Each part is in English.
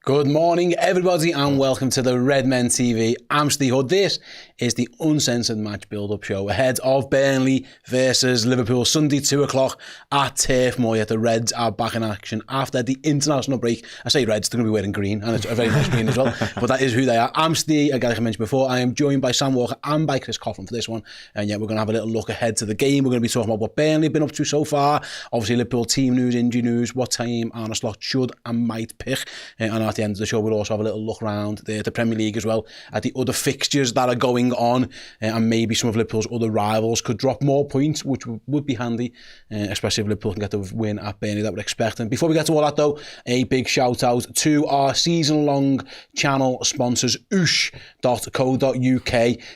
Good morning, everybody, and welcome to the Redmen TV. I'm Steve Hood. This is the Uncensored match build-up show ahead of Burnley versus Liverpool, Sunday, 2 o'clock at Turf Moor. The Reds are back in action after the international break. I say Reds, they're going to be wearing green, and it's a very nice green as well, but that is who they are. I'm Steve, like I mentioned before. I am joined by Sam Walker and by Chris Coughlin for this one, and yeah, we're going to have a little look ahead to the game. We're going to be talking about what Burnley have been up to so far, obviously Liverpool team news, injury news, what time Arne Slot should and might pick, and at the end of the show we'll also have a little look around the Premier League as well at the other fixtures that are going on, and maybe some of Liverpool's other rivals could drop more points, which would be handy, especially if Liverpool can get the win at Burnley that we're expecting. Before we get to all that though, a big shout out to our season-long channel sponsors, oosh.co.uk.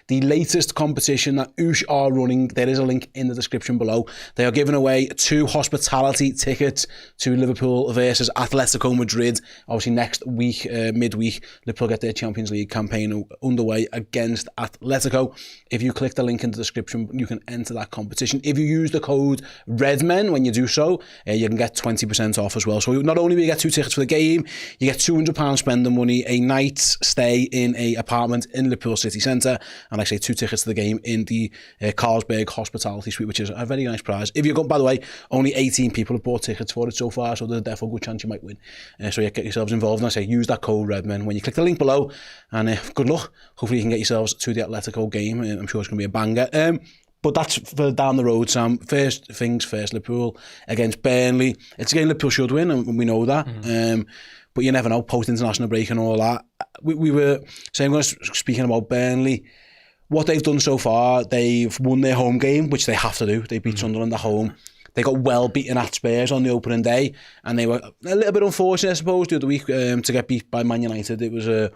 The latest competition that Oosh are running, there is a link in the description below. They are giving away 2 hospitality tickets to Liverpool versus Atletico Madrid, obviously next week, midweek. Liverpool get their Champions League campaign underway against Atletico. If you click the link in the description, you can enter that competition. If you use the code Redmen when you do so, you can get 20% off as well. So not only will you get 2 tickets for the game, you get £200 spending money, a night's stay in a apartment in Liverpool city centre, and like I say 2 tickets to the game in the Carlsberg Hospitality Suite, which is a very nice prize. If you go, by the way, only 18 people have bought tickets for it so far, so there's therefore a good chance you might win. So yeah, get yourselves involved, and I say use that code Redmen when you click the link below, and good luck. Hopefully you can get yourselves to the Atletico game. I'm sure it's going to be a banger. But that's for down the road, Sam. First things first, Liverpool against Burnley. It's a game Liverpool should win, and we know that. But you never know, post-international break and all that. We were saying, speaking about Burnley, what they've done so far, they've won their home game, which they have to do. They beat Sunderland at home. They got well beaten at Spurs on the opening day, and they were a little bit unfortunate, I suppose, the other week to get beat by Man United. It was a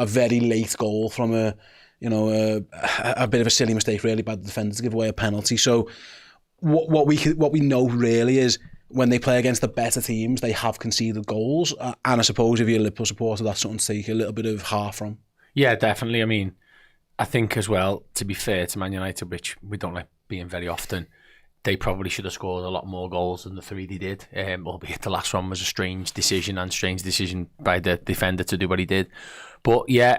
very late goal from a bit of a silly mistake really by the defender to give away a penalty. So what we know really is when they play against the better teams, they have conceded goals, and I suppose if you're a Liverpool supporter, that's something to take a little bit of heart from. Yeah, definitely. I mean, I think as well, to be fair to Man United, which we don't like being very often, they probably should have scored a lot more goals than the 3 they did, albeit the last one was a strange decision by the defender to do what he did. But yeah,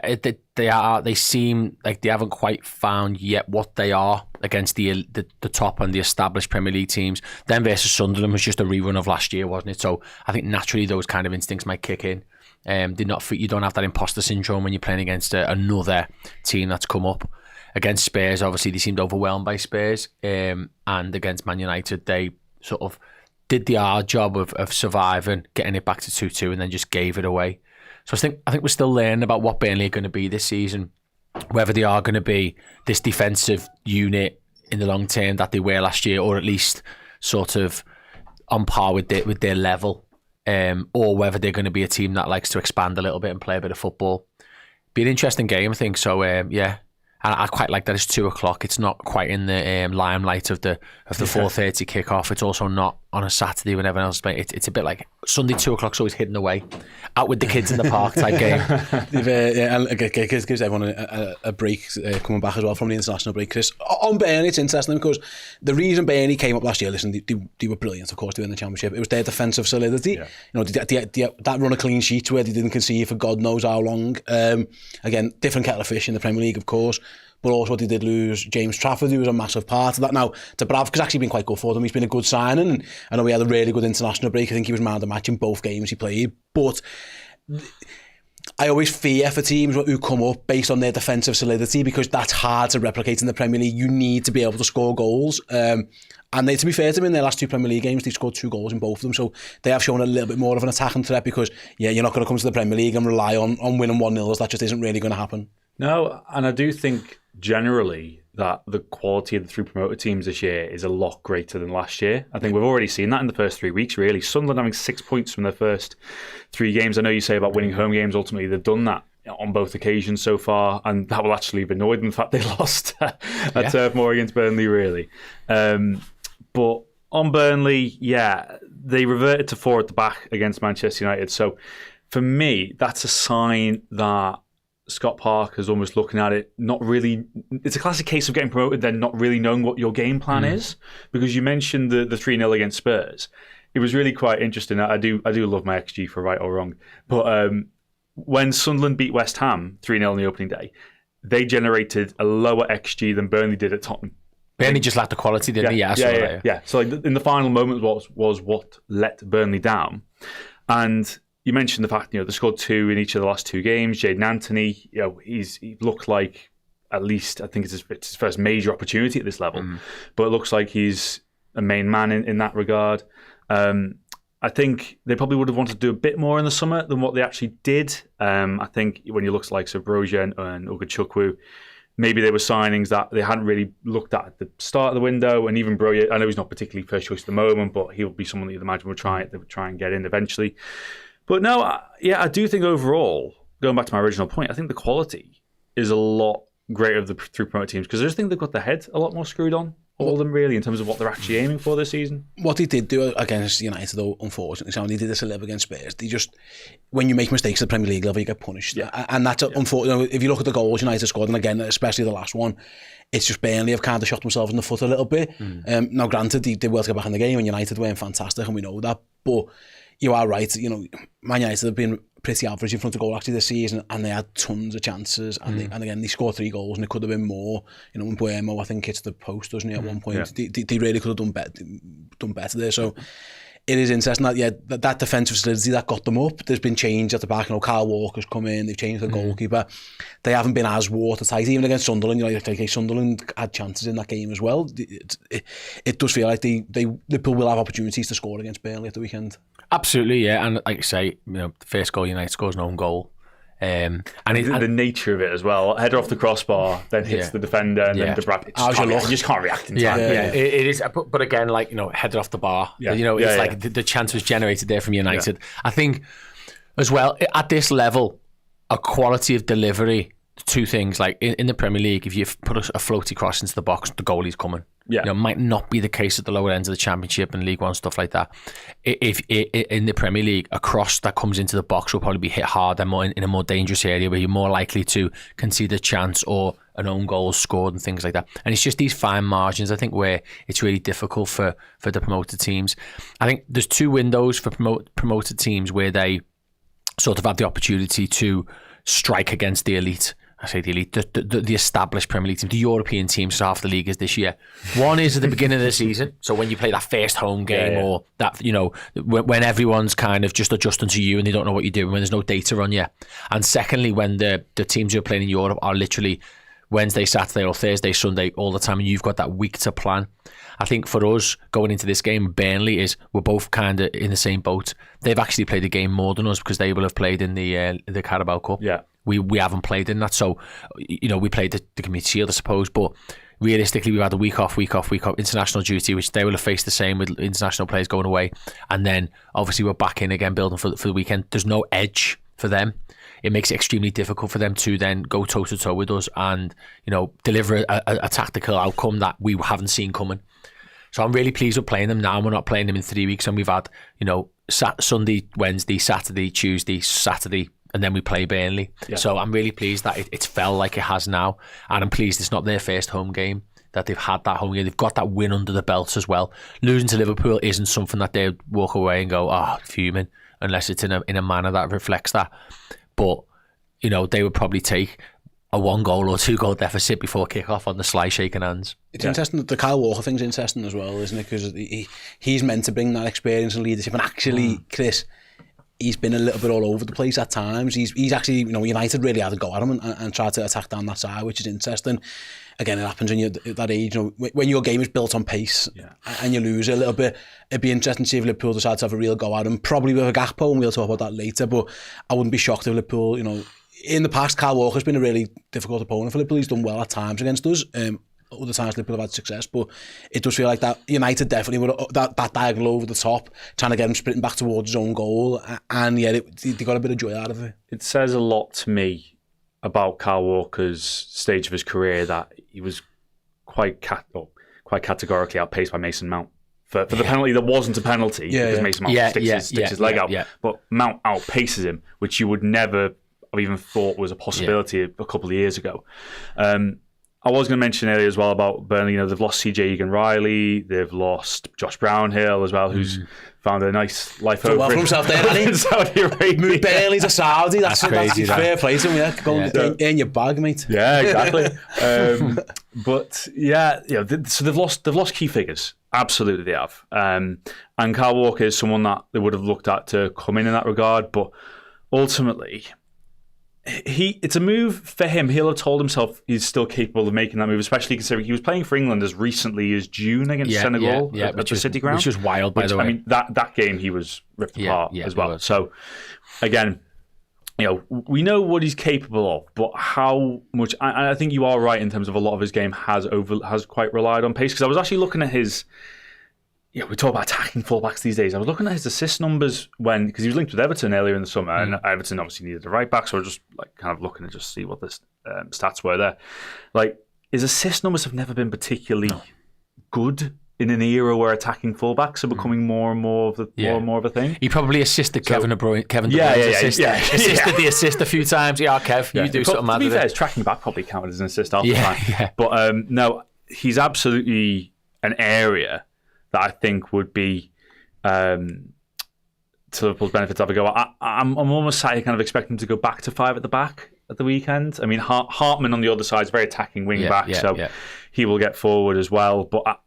they seem like they haven't quite found yet what they are against the top and the established Premier League teams. Then versus Sunderland was just a rerun of last year, wasn't it? So I think naturally those kind of instincts might kick in. You don't have that imposter syndrome when you're playing against another team that's come up. Against Spurs, obviously, they seemed overwhelmed by Spurs. And against Man United, they sort of did the hard job of surviving, getting it back to 2-2, and then just gave it away. So I think we're still learning about what Burnley are going to be this season, whether they are going to be this defensive unit in the long term that they were last year, or at least sort of on par with their level, or whether they're going to be a team that likes to expand a little bit and play a bit of football. Be an interesting game, I think. So, yeah. And I quite like that it's 2 o'clock. It's not quite in the limelight of the 4:30 kickoff. It's also not on a Saturday when everyone else is playing. It's a bit like Sunday 2 o'clock's always hidden away, out with the kids in the park type game. Gives everyone a break coming back as well from the international break. Chris, on Burnley, it's interesting because the reason Burnley came up last year, listen, they were brilliant, of course, to win the championship. It was their defensive solidity. Yeah. You know, that run of clean sheets where they didn't concede for God knows how long. Again, different kettle of fish in the Premier League, of course. But also they did lose James Trafford, who was a massive part of that. Now, Dubravka's actually been quite good for them. He's been a good signing, and I know he had a really good international break. I think he was man of the match in both games he played. But I always fear for teams who come up based on their defensive solidity, because that's hard to replicate in the Premier League. You need to be able to score goals. And they, to be fair to them, in their last 2 Premier League games, they've scored 2 goals in both of them. So they have shown a little bit more of an attacking threat, because, yeah, you're not going to come to the Premier League and rely on winning 1-0. That just isn't really going to happen. No, and I do think generally that the quality of the 3 promoted teams this year is a lot greater than last year. I think we've already seen that in the first 3 weeks, really. Sunderland having 6 points from their first 3 games. I know you say about winning home games, ultimately they've done that on both occasions so far, and that will actually be annoyed in the fact they lost at Turf Moor against Burnley, really. But on Burnley, yeah, they reverted to 4 at the back against Manchester United. So for me, that's a sign that Scott Parker's almost looking at it, not really. It's a classic case of getting promoted, then not really knowing what your game plan is. Because you mentioned the 3-0 against Spurs. It was really quite interesting. I do love my XG for right or wrong. But when Sunderland beat West Ham 3-0 on the opening day, they generated a lower XG than Burnley did at Tottenham. Burnley just lacked the quality, didn't he? Yeah. So in the final moment was what let Burnley down. And you mentioned the fact, they scored 2 in each of the last 2 games. Jadon Anthony, he looked like, at least I think it's his first major opportunity at this level, but it looks like he's a main man in that regard. I think they probably would have wanted to do a bit more in the summer than what they actually did. I think when you look like Broja and Ugachukwu, maybe they were signings that they hadn't really looked at the start of the window. And even Broja, I know he's not particularly first choice at the moment, but he'll be someone that you'd imagine they would try and get in eventually. But no, I do think overall, going back to my original point, I think the quality is a lot greater of the 3 promoted teams, because I just think they've got their head a lot more screwed on. All of them, really, in terms of what they're actually aiming for this season. What they did do against United, though, unfortunately, they did this a little against Spurs. They just, when you make mistakes at the Premier League level, you get punished. And that's unfortunate. If you look at the goals United scored, and again, especially the last one, it's just Burnley have kind of shot themselves in the foot a little bit. Now, granted, they will get back in the game, and United weren't fantastic, and we know that. But you are right. Man United have been pretty average in front of goal actually this season, and they had tons of chances, and again they scored 3 goals, and it could have been more. When Buemo, I think, hits the post, doesn't he, at one point? They really could have done better there. So it is interesting that that defensive solidity that got them up, there's been change at the back. Kyle Walker's come in, they've changed the goalkeeper. They haven't been as watertight, even against Sunderland. Sunderland had chances in that game as well. It does feel like Liverpool will have opportunities to score against Burnley at the weekend. Absolutely, yeah. And like I say, the first goal United scores an own goal. And the nature of it as well. Header off the crossbar, then hits the defender, and then you just can't react in time. It is. But again, header off the bar. It's like the chance was generated there from United. I think as well, at this level, a quality of delivery, 2 things, like in the Premier League, if you put a floaty cross into the box, the goalie's coming. Might not be the case at the lower ends of the Championship and League One, stuff like that. If in the Premier League, a cross that comes into the box will probably be hit harder, more in a more dangerous area where you're more likely to concede a chance or an own goal scored and things like that. And it's just these fine margins, I think, where it's really difficult for the promoted teams. I think there's 2 windows for promoted teams where they sort of have the opportunity to strike against the elite. I say the elite, the established Premier League team, the European teams, half the league is this year. One is at the beginning of the season, so when you play that first home game, or that, when everyone's kind of just adjusting to you and they don't know what you're doing, when there's no data on you. And secondly, when the teams who are playing in Europe are literally Wednesday, Saturday or Thursday, Sunday all the time, and you've got that week to plan. I think for us, going into this game, Burnley we're both kind of in the same boat. They've actually played the game more than us because they will have played in the Carabao Cup. Yeah. We haven't played in that, so we played the Community Shield, I suppose, but realistically we've had a week off international duty, which they will have faced the same with international players going away, and then obviously we're back in again building for the weekend. There's no edge for them. It makes it extremely difficult for them to then go toe to toe with us and deliver a tactical outcome that we haven't seen coming. So I'm really pleased with playing them now. We're not playing them in 3 weeks, and we've had Sunday, Wednesday, Saturday, Tuesday, Saturday, and then we play Burnley. Yeah. So I'm really pleased that it's felt like it has now, and I'm pleased it's not their first home game, that they've had that home game. They've got that win under the belts as well. Losing to Liverpool isn't something that they walk away and go, fuming, unless it's in a manner that reflects that. But they would probably take a 1 goal or 2 goal deficit before kick-off on the sly, shaking hands. It's interesting that the Kyle Walker thing's interesting as well, isn't it? Because he's meant to bring that experience and leadership, and actually, Chris, he's been a little bit all over the place at times. He's actually, United really had to go at him and try to attack down that side, which is interesting. Again, it happens when you're at that age. When your game is built on pace and you lose a little bit, it'd be interesting to see if Liverpool decide to have a real go at him. Probably with a Gakpo, and we'll talk about that later. But I wouldn't be shocked if Liverpool, in the past, Kyle Walker's been a really difficult opponent for Liverpool. He's done well at times against us. Other times Liverpool have had success, but it does feel like that United definitely were that diagonal over the top, trying to get him sprinting back towards his own goal, and they got a bit of joy out of it. It says a lot to me about Kyle Walker's stage of his career that he was quite categorically outpaced by Mason Mount. For the penalty that wasn't a penalty, because Mason Mount sticks his leg out. Yeah. But Mount outpaces him, which you would never have even thought was a possibility a couple of years ago. I was going to mention earlier as well about Burnley. They've lost CJ Egan-Riley. They've lost Josh Brownhill as well, who's found a nice life over for himself there, in Saudi Arabia. Burnley's a Saudi. That's crazy. That's fair play to him. Yeah, go and earn your bag, mate. Yeah, exactly. But yeah, so they've lost key figures. Absolutely, they have. And Kyle Walker is someone that they would have looked at to come in that regard, but ultimately, it's a move for him. He'll have told himself he's still capable of making that move, especially considering he was playing for England as recently as June against Senegal at the City Ground. Which was wild, by the way. I mean, that game he was ripped apart as well. So, again, we know what he's capable of, but how much... I think you are right in terms of a lot of his game has quite relied on pace, because I was actually looking at his... we talk about attacking fullbacks these days. I was looking at his assist numbers because he was linked with Everton earlier in the summer, and Everton obviously needed a right back, so I was just kind of looking to just see what the stats were there. His assist numbers have never been particularly good in an era where attacking fullbacks are becoming more and more of a thing. He probably assisted Kevin De Bruyne's assisted the assist a few times. Yeah, Kev, you do something mad with it. To be fair, his tracking back probably counted as an assist half the time. Yeah. But no, he's absolutely an area that I think would be to Liverpool's benefit to have a go. I'm almost sat here kind of expecting him to go back to 5 at the back at the weekend. I mean, Hartman on the other side is very attacking wing back, so he will get forward as well. But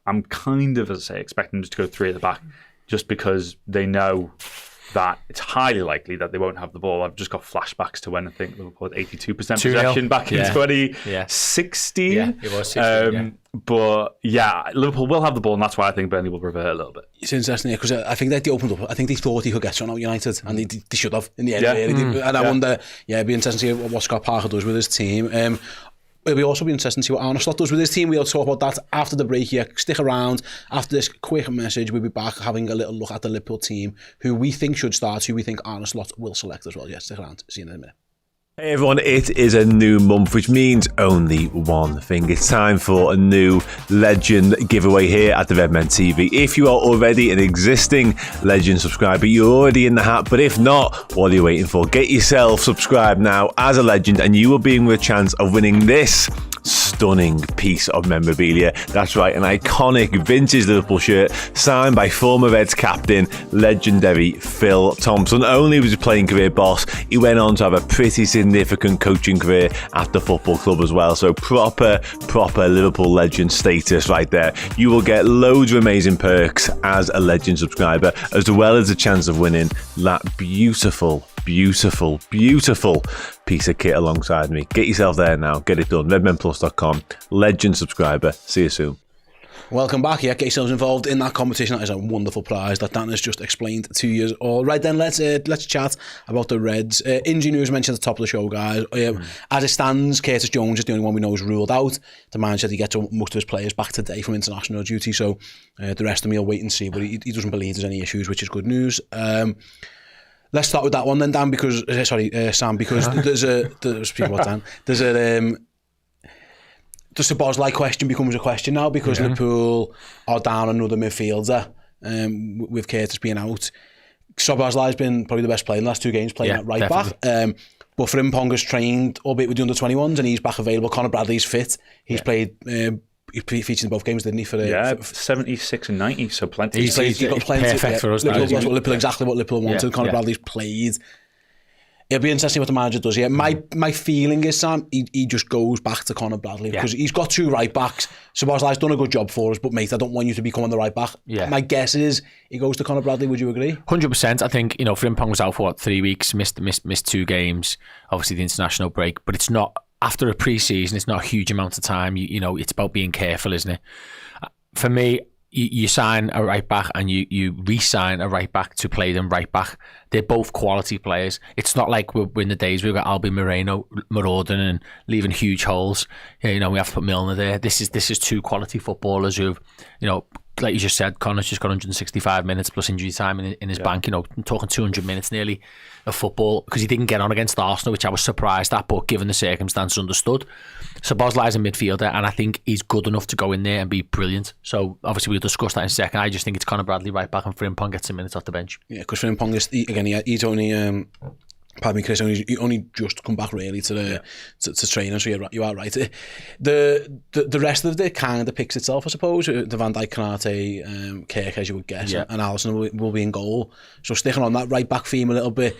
I'm kind of, as I say, expecting him to go 3 at the back, just because they know that it's highly likely that they won't have the ball. I've just got flashbacks to when I think Liverpool had 82% possession back in 2016. Yeah, it was 16, But Liverpool will have the ball, and that's why I think Burnley will revert a little bit. It's interesting, because I think that they opened up. I think they thought he could get something out United, and they should have in the end. And I wonder, it'd be interesting to see what Scott Parker does with his team. It'll also be interesting to see what Arne Slot does with his team. We'll talk about that after the break here. Stick around. After this quick message, we'll be back having a little look at the Liverpool team, who we think should start, who we think Arne Slot will select as well. Yeah, stick around. See you in a minute. Hey everyone, it is a new month, which means only one thing. It's time for a new Legend giveaway here at the Redmen TV. If you are already an existing Legend subscriber, you're already in the hat. But if not, what are you waiting for? Get yourself subscribed now as a Legend, and you will be in with a chance of winning this stunning piece of memorabilia. That's right, an iconic vintage Liverpool shirt signed by former Reds captain, legendary Phil Thompson. Not only was he playing career boss, he went on to have a pretty significant coaching career at the football club as well. So proper Liverpool legend status right there. You will get loads of amazing perks as a Legend subscriber, as well as a chance of winning that beautiful piece of kit alongside me. Get yourself there now. Get it done. redmenplus.com. Legend subscriber. See you soon. Welcome back. Get yourselves involved in that competition. That is a wonderful prize that Dan has just explained to you all. Right then, let's chat about the Reds. Injury news mentioned at the top of the show, guys. As it stands, Curtis Jones is the only one we know is ruled out. The man said he gets most of his players back today from international duty, so the rest of them will wait and see, but he doesn't believe there's any issues, which is good news. Let's start with that one then, Dan, because Sam, because there's people like Dan. There's the Szoboszlai question becomes a question now, because Liverpool are down another midfielder with Curtis being out. Szoboszlai's been probably the best player in the last 2 games, playing at right back. But Frimpong's trained, albeit with the under-21s, and he's back available. Conor Bradley's fit. He's played... He featured in both games, didn't he? For 76 and 90, so plenty. He's got plenty. Perfect for us. Liverpool, exactly what Liverpool wanted. Conor Bradley's played. It'll be interesting what the manager does. My feeling is, Sam, he just goes back to Conor Bradley, because he's got 2 right backs. Szoboszlai's done a good job for us, but mate, I don't want you to become on the right back. My guess is he goes to Conor Bradley. Would you agree? 100%. I think Frimpong was out for 3 weeks, missed 2 games. Obviously the international break, but it's not. After a pre-season, it's not a huge amount of time. It's about being careful, isn't it? For me, you sign a right back and you re-sign a right back to play them right back. They're both quality players. It's not like we're in the days we've got Albi Moreno marauding and leaving huge holes. We have to put Milner there. This is 2 quality footballers who've, like you just said, Connor's just got 165 minutes plus injury time in his bank. I'm talking 200 minutes nearly of football, because he didn't get on against Arsenal, which I was surprised at, but given the circumstances, understood. Szoboszlai's a midfielder, and I think he's good enough to go in there and be brilliant. So obviously we'll discuss that in a second. I just think it's Conor Bradley right back, and Frimpong gets some minutes off the bench. Yeah, because Frimpong is, he's only Pardon me, Chris, only just come back really to training, so you are right. The rest of it kind of picks itself, I suppose. The Van Dijk, Konate, Kirk, as you would guess, and Alisson will be in goal. So sticking on that right back theme a little bit,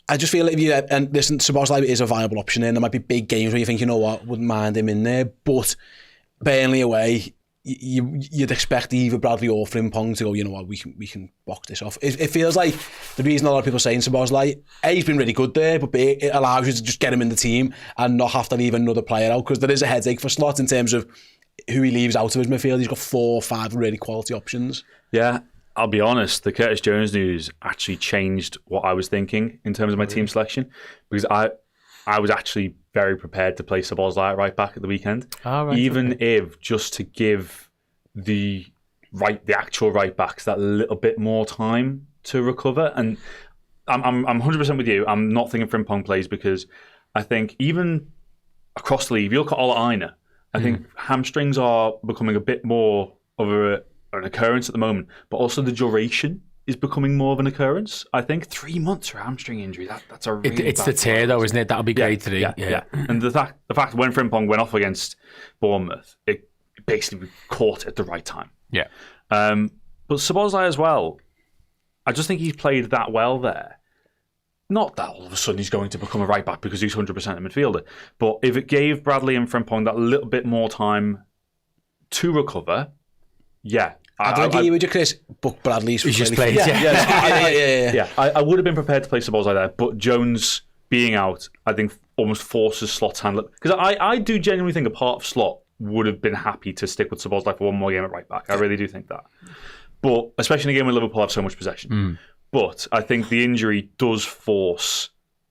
I just feel like and listen, Szoboszlai is a viable option there. There might be big games where you think, you know what, wouldn't mind him in there, but Burnley away, you'd expect either Bradley or Frimpong to go, you know what, we can box this off. It feels like the reason a lot of people are saying Szoboszlai, A, he's been really good there, but B, it allows you to just get him in the team and not have to leave another player out, because there is a headache for Slot in terms of who he leaves out of his midfield. He's got 4 or 5 really quality options. Yeah, I'll be honest, the Curtis Jones news actually changed what I was thinking in terms of my team selection, because I was actually very prepared to play Szoboszlai at right back at the weekend, even if just to give the actual right backs that little bit more time to recover. And I'm 100% with you. I'm not thinking Frimpong plays, because I think even across the league, if you look at Ola Aina, I think hamstrings are becoming a bit more of an occurrence at the moment, but also the duration is becoming more of an occurrence. I think 3 months for a hamstring injury, that's a really it's the tear though, isn't it? That'll be grade 3. Yeah. And the fact when Frimpong went off against Bournemouth, it basically caught at the right time. Yeah. But Szoboszlai as well, I just think he's played that well there. Not that all of a sudden he's going to become a right back because he's 100% a midfielder, but if it gave Bradley and Frimpong that little bit more time to recover, I don't agree with you, Chris, but Bradley's just played. Yeah. I would have been prepared to play Szoboszlai there, but Jones being out, I think, almost forces Slot's hand. Because I do genuinely think a part of Slot would have been happy to stick with Szoboszlai for one more game at right back. I really do think that. But especially in a game where Liverpool have so much possession. But I think the injury does force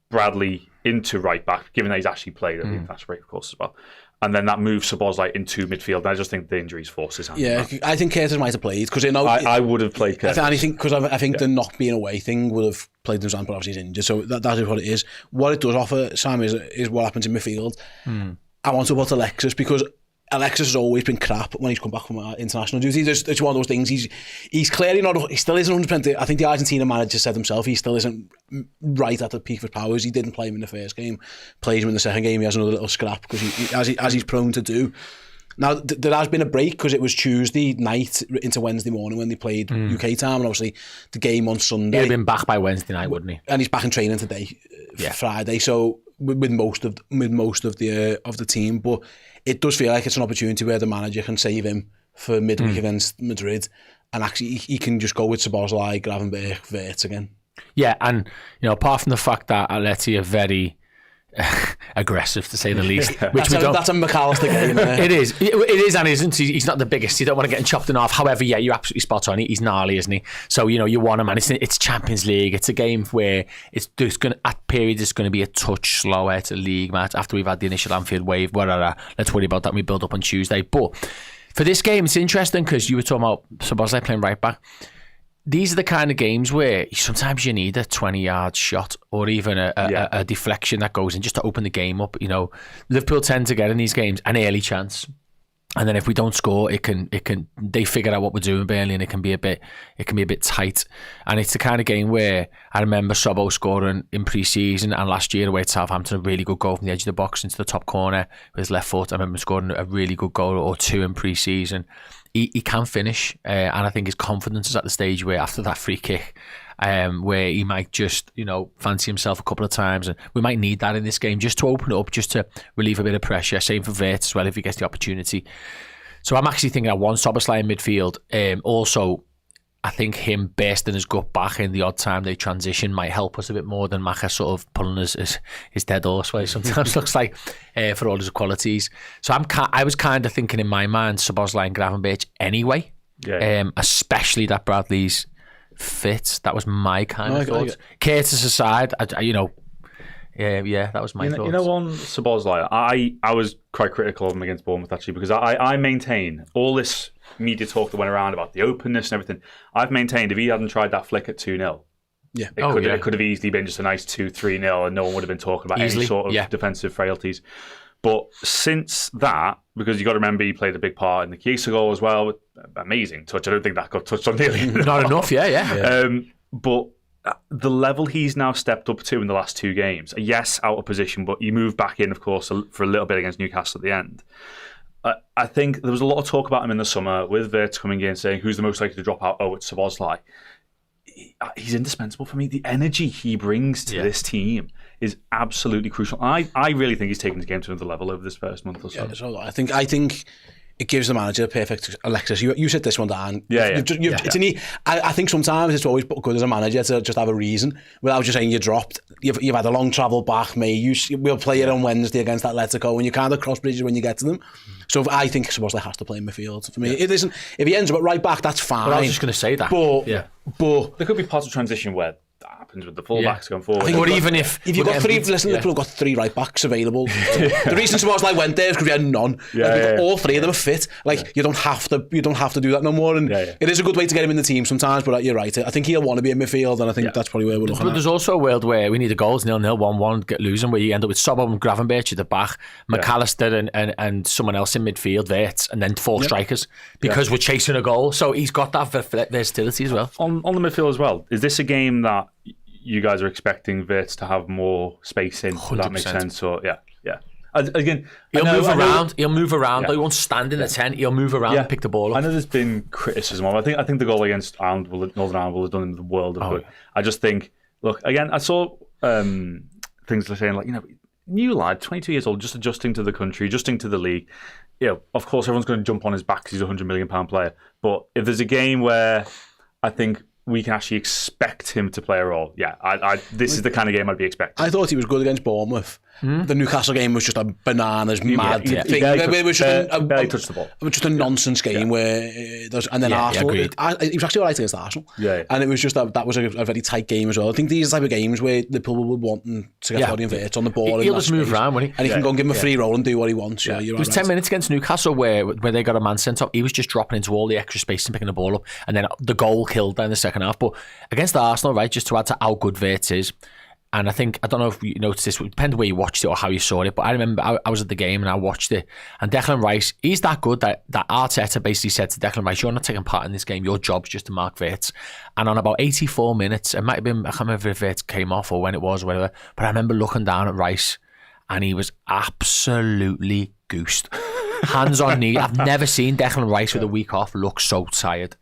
Bradley into right back, given that he's actually played. I think that's great, of course, as well. And then that moves Szoboszlai into midfield. And I just think the injuries force his hand. Yeah, I think Curtis might have played, because I would have played Curtis. I think the not being away thing would have played him, but obviously he's injured. So that is what it is. What it does offer, Sam, is what happens in midfield. I want to talk about Alexis, because Alexis has always been crap when he's come back from international duty. It's one of those things. He's clearly not. He still isn't 100%. I think the Argentina manager said himself he still isn't right at the peak of his powers. He didn't play him in the first game. Plays him in the second game. He has another little scrap because as he's prone to do. Now there has been a break because it was Tuesday night into Wednesday morning when they played UK time, and obviously the game on Sunday. He'd have been back by Wednesday night, wouldn't he? And he's back in training today, Friday. So with most of the team, but it does feel like it's an opportunity where the manager can save him for midweek against Madrid, and actually he can just go with Szoboszlai, Gravenberch, Wirtz again. Yeah, and apart from the fact that Atleti are very aggressive, to say the least, which that's a McAllister game. It is and isn't. He's not the biggest. You don't want to get him chopped in half. However, you're absolutely spot on. He's gnarly, isn't he? So you want him, and it's Champions League. It's a game where at periods it's going to be a touch slower. It's a league match after we've had the initial Anfield wave. Let's worry about that when we build up on Tuesday. But for this game, it's interesting because you were talking about Szoboszlai playing right back. These are the kind of games where sometimes you need a 20-yard shot or even a deflection that goes in just to open the game up. Liverpool tend to get in these games an early chance, and then if we don't score, they figure out what we're doing, Burnley, and it can be a bit tight. And it's the kind of game where I remember Szobo scoring in pre-season and last year away at Southampton, a really good goal from the edge of the box into the top corner with his left foot. I remember scoring a really good goal or two in pre-season. He can finish, and I think his confidence is at the stage where after that free kick, where he might just fancy himself a couple of times, and we might need that in this game just to open it up, just to relieve a bit of pressure. Same for Wirtz as well if he gets the opportunity. So I'm actually thinking I want Szoboszlai in midfield. Also, I think him bursting his gut back in the odd time they transition might help us a bit more than Maka sort of pulling his dead horse, what he sometimes looks like, for all his qualities. So I was kind of thinking in my mind Szoboszlai and Gravenberch anyway, especially that Bradley's fit. That was my kind of thoughts. Curtis aside, that was my thoughts. On Szoboszlai, I was quite critical of him against Bournemouth actually, because I maintain all this media talk that went around about the openness and everything. I've maintained if he hadn't tried that flick at 2-0, it could have easily been just a nice 2-3-0 and no one would have been talking about any sort of defensive frailties. But since that, because you got to remember he played a big part in the Chiesa goal as well, amazing touch. I don't think that got touched on nearly not enough, yeah. But the level he's now stepped up to in the last 2 games, yes, out of position, but you move back in, of course, for a little bit against Newcastle at the end. I think there was a lot of talk about him in the summer with Wirtz coming in saying who's the most likely to drop out. Oh, it's Szoboszlai. He's indispensable for me. The energy he brings to this team is absolutely crucial. I really think he's taken the game to another level over this first month or so. Yeah, so I think it gives the manager a perfect Alexis. You sit this one down. I think sometimes it's always good as a manager to just have a reason without just saying you dropped. You've had a long travel back, mate. We'll play it on Wednesday against Atletico, and you kind of cross bridges when you get to them. So I think Szoboszlai has to play in midfield. For me, it isn't. If he ends up at right back, that's fine. But I was just going to say that. But there could be parts of transition where that happens with the fullbacks going forward. Or even if you've got three, Liverpool have got 3 right backs available. The reason Szoboszlai went there is because we had none. All 3 of them are fit. You don't have to do that no more. And it is a good way to get him in the team sometimes. But you're right. I think he'll want to be in midfield, and I think that's probably where we're looking. But there's also a world where we need the goals 0-0, 1-1, get losing, where you end up with Szoboszlai and Gravenberch at the back, McAllister and someone else in midfield, Wirtz, and then 4 strikers because we're chasing a goal. So he's got that versatility as well. On the midfield as well. Is this a game that you guys are expecting Wirtz to have more space in? 100%. That makes sense. Or again, he'll move around. He won't stand in the 10. He'll move around and pick the ball up. I know there's been criticism of. I think the goal against Northern Ireland will have done him the world of good. I just think, look, again, I saw things saying new lad, 22 years old, just adjusting to the country, adjusting to the league. Of course, everyone's going to jump on his back because he's a £100 million player. But if there's a game where I think we can actually expect him to play a role, this is the kind of game I'd be expecting. I thought he was good against Bournemouth. The Newcastle game was just a bananas mad thing. It was just barely touched the ball. It was just a nonsense game where and then Arsenal. He was actually all right against Arsenal. And it was just that was a very tight game as well. I think these are the type of games where the people will want to get Florian Wirtz on the ball. He'll just move around, won't he? And he can go and give him a free roll and do what he wants. It was 10 minutes against Newcastle where they got a man sent off. He was just dropping into all the extra space and picking the ball up, and then the goal killed that in the second half. But against Arsenal, right, just to add to how good Wirtz is, and I don't know if you noticed this, it depends where you watched it or how you saw it, but I remember I was at the game and I watched it, and Declan Rice, he's that good that Arteta basically said to Declan Rice, you're not taking part in this game, your job's just to mark Wirtz. And on about 84 minutes, it might have been, I can't remember if Wirtz came off or when it was or whatever, but I remember looking down at Rice and he was absolutely goosed. Hands on knee. I've never seen Declan Rice with a week off look so tired.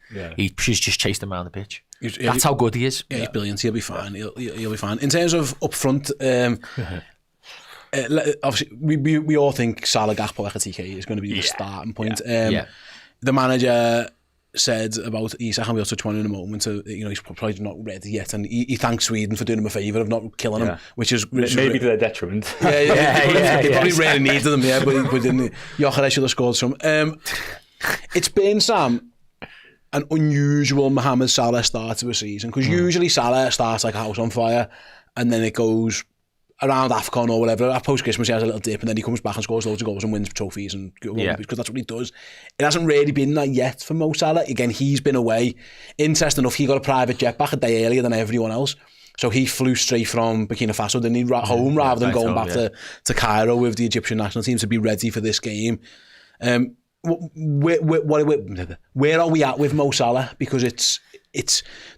She's just chased him around the pitch. That's how good he is. Yeah, he's brilliant. He'll be fine. He'll be fine. In terms of up front, obviously we all think Salah, Gakpo, Ekitike is going to be the starting point. The manager said about Isak, and we'll touch on in a moment, he's probably not ready yet, and he thanked Sweden for doing him a favour of not killing him, which is maybe to their detriment. They probably really needed them, but didn't. Gyökeres should have scored some. It's been, Sam, an unusual Mohamed Salah start to a season, because usually Salah starts like a house on fire, and then it goes around AFCON or whatever. At post-Christmas he has a little dip, and then he comes back and scores loads of goals and wins trophies, and because that's what he does. It hasn't really been that yet for Mo Salah. Again, he's been away. Interesting enough, he got a private jet back a day earlier than everyone else, so he flew straight from Burkina Faso, didn't he, home rather than going back to Cairo with the Egyptian national team to be ready for this game. Where are we at with Mo Salah? Because it's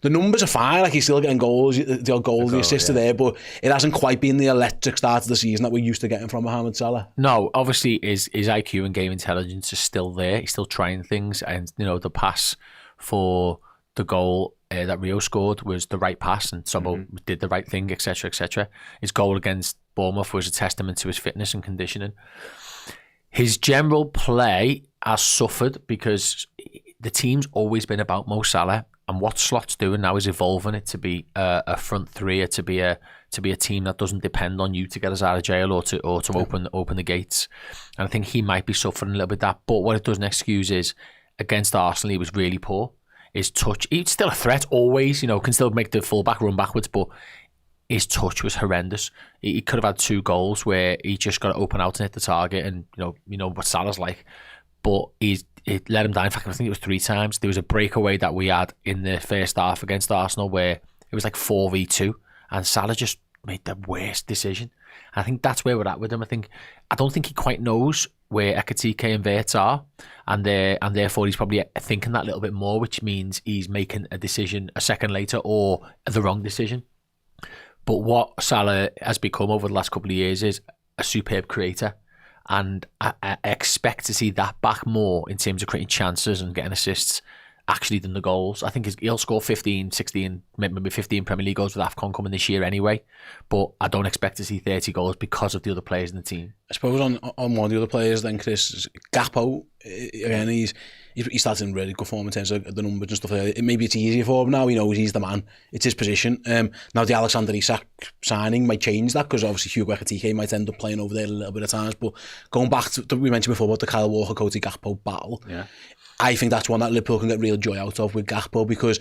the numbers are fine, like he's still getting goals, the assists are there, but it hasn't quite been the electric start of the season that we're used to getting from Mohamed Salah. No, obviously his IQ and game intelligence is still there. He's still trying things, and the pass for the goal that Rio scored was the right pass, and Sobo did the right thing, etc., etc. His goal against Bournemouth was a testament to his fitness and conditioning. His general play has suffered because the team's always been about Mo Salah, and what Slot's doing now is evolving it to be a front three, to be a team that doesn't depend on you to get us out of jail or to open the gates. And I think he might be suffering a little bit of that. But what it doesn't excuse is against Arsenal he was really poor. His touch, he's still a threat always, can still make the fullback run backwards, but his touch was horrendous. He could have had 2 goals where he just got to open out and hit the target, and you know what Salah's like. But it let him down. In fact, I think it was 3 times. There was a breakaway that we had in the first half against Arsenal where it was like 4v2, and Salah just made the worst decision. I think that's where we're at with him. I don't think he quite knows where Ekitike and Wirtz are, and therefore he's probably thinking that little bit more, which means he's making a decision a second later or the wrong decision. But what Salah has become over the last couple of years is a superb creator, and I expect to see that back more in terms of creating chances and getting assists actually than the goals. I think he'll score 15, 16, maybe 15 Premier League goals with AFCON coming this year anyway, but I don't expect to see 30 goals because of the other players in the team. I suppose on one of the other players then, Chris, Gakpo, again, he's starting in really good form in terms of the numbers and stuff like that. Maybe it's easier for him now, he knows he's the man, it's his position. Now the Alexander-Isak signing might change that, because obviously Hugo Ekitike might end up playing over there a little bit of times, but going back to, we mentioned before about the Kyle Walker-Cody Gakpo battle, I think that's one that Liverpool can get real joy out of with Gakpo, because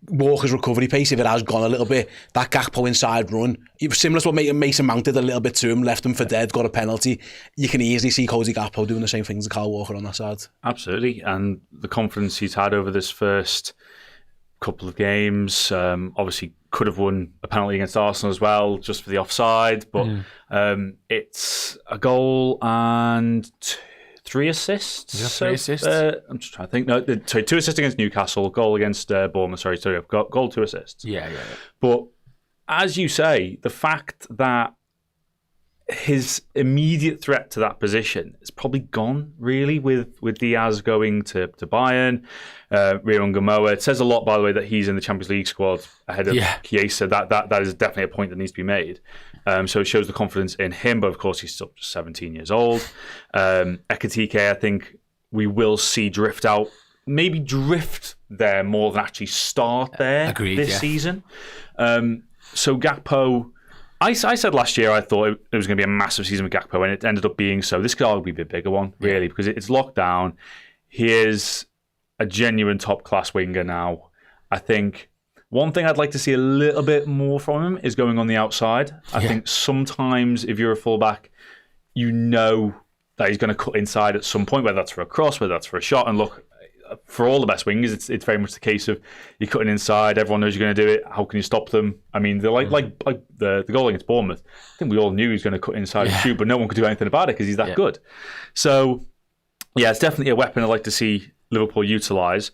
Walker's recovery pace, if it has gone a little bit, that Gakpo inside run, similar to what Mason Mount did a little bit to him, left him for dead, got a penalty. You can easily see Cody Gakpo doing the same things as Kyle Walker on that side. Absolutely, and the confidence he's had over this first couple of games, obviously could have won a penalty against Arsenal as well, just for the offside, but it's a goal and 3 assists. 3 assists? I'm just trying to think. No, 2 assists against Newcastle, goal against Bournemouth. Sorry, I've got goal, 2 assists. Yeah. But as you say, the fact that his immediate threat to that position is probably gone, really, with Diaz going to Bayern, Rio Ngamoa. It says a lot, by the way, that he's in the Champions League squad ahead of Chiesa. That is definitely a point that needs to be made. So it shows the confidence in him, but of course he's still just 17 years old. Ekitike, I think we will see drift out, maybe drift there more than actually start there this season. So Gakpo, I said last year I thought it was going to be a massive season with Gakpo, and it ended up being so. This could arguably be a bigger one, really, because it's locked down. He is a genuine top-class winger now. I think one thing I'd like to see a little bit more from him is going on the outside. I think sometimes if you're a fullback, you know that he's going to cut inside at some point, whether that's for a cross, whether that's for a shot. And look, for all the best wingers, it's very much the case of you're cutting inside, everyone knows you're going to do it, how can you stop them? I mean, they're like the goal against Bournemouth. I think we all knew he was going to cut inside and shoot, but no one could do anything about it because he's that good. So, yeah, it's definitely a weapon I'd like to see Liverpool utilise.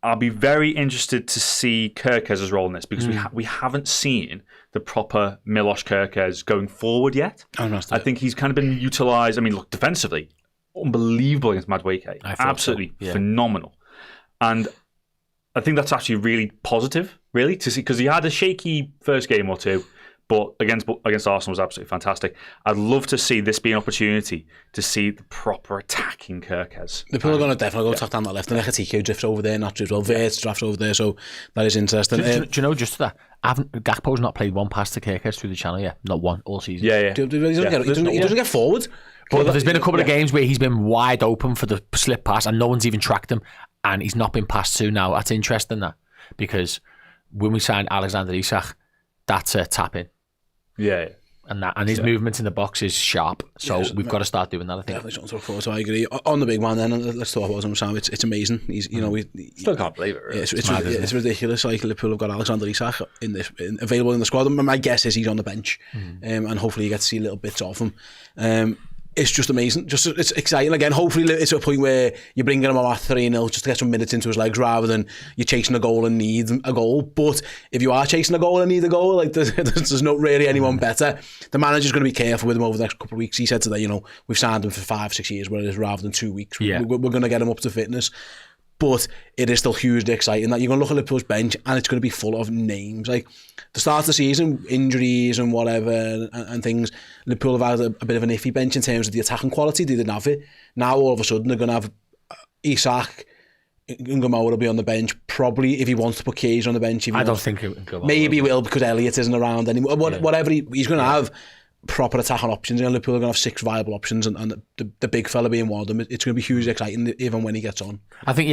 I'll be very interested to see Kerkez's role in this, because we haven't seen the proper Milos Kerkez going forward yet. I think he's kind of been utilised. I mean, look, defensively, unbelievable against Madueke. Absolutely phenomenal. And I think that's actually really positive, really, to see, because he had a shaky first game or two, but against Arsenal was absolutely fantastic. I'd love to see this be an opportunity to see the proper attacking Kerkez. The people are going to definitely go tap down that left, and Ekitike drifts over there, not as well. Wirtz drafts over there, so that is interesting. Do you know, just to that, Gakpo's not played one pass to Kerkez through the channel yet, not one all season. He doesn't get forward. But there's been a couple of games where he's been wide open for the slip pass, and no one's even tracked him, and he's not been passed to now. That's interesting, that, because when we signed Alexander-Isak, that's a tap-in. Yeah. And his movement in the box is sharp, so we've got to start doing that, I think. Definitely something to look forward to, I agree. On the big man then, let's talk about him, Sam. It's amazing. He's, still can't believe it, really. It's ridiculous. Like, Liverpool have got Alexander-Isak available in the squad. My guess is he's on the bench, and hopefully you get to see little bits of him. It's just amazing. It's exciting. Again, hopefully it's a point where you're bringing him on at 3-0 just to get some minutes into his legs, rather than you're chasing a goal and need a goal. But if you are chasing a goal and need a goal, like there's not really anyone better. The manager's going to be careful with him over the next couple of weeks. He said today, we've signed him for 5-6 years, whereas rather than 2 weeks. We're going to get him up to fitness. But it is still hugely exciting that you're going to look at Liverpool's bench and it's going to be full of names. Like, the start of the season, injuries and whatever and things, Liverpool have had a bit of an iffy bench in terms of the attacking quality. They didn't have it. Now, all of a sudden, they're going to have Isak, Ngamoa will be on the bench. Probably, if he wants to put Chiesa on the bench. I don't think Ngamoa maybe he will, because Elliott isn't around anymore. Whatever, he's going to have proper attacking options. Liverpool are going to have 6 viable options, and the big fella being one of them. It's going to be hugely exciting even when he gets on. I think,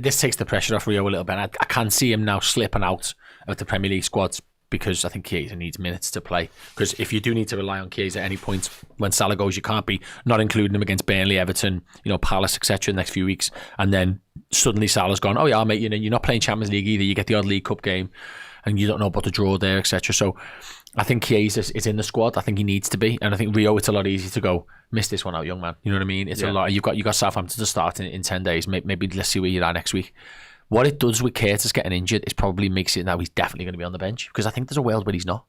this takes the pressure off Rio a little bit. I can see him now slipping out of the Premier League squads, because I think Chiesa needs minutes to play. Because if you do need to rely on Chiesa at any point when Salah goes, you can't be not including him against Burnley, Everton, Palace, etc. in the next few weeks, and then suddenly Salah's gone, oh yeah, mate, you're not playing Champions League either. You get the odd League Cup game, and you don't know about the draw there, etc. So I think Chiesa is in the squad. I think he needs to be, and I think Rio, it's a lot easier to go miss this one out, young man. You know what I mean? It's a lot. You got Southampton to start in 10 days. Maybe let's see where you're at next week. What it does with Curtis getting injured is probably makes it now he's definitely going to be on the bench, because I think there's a world where he's not.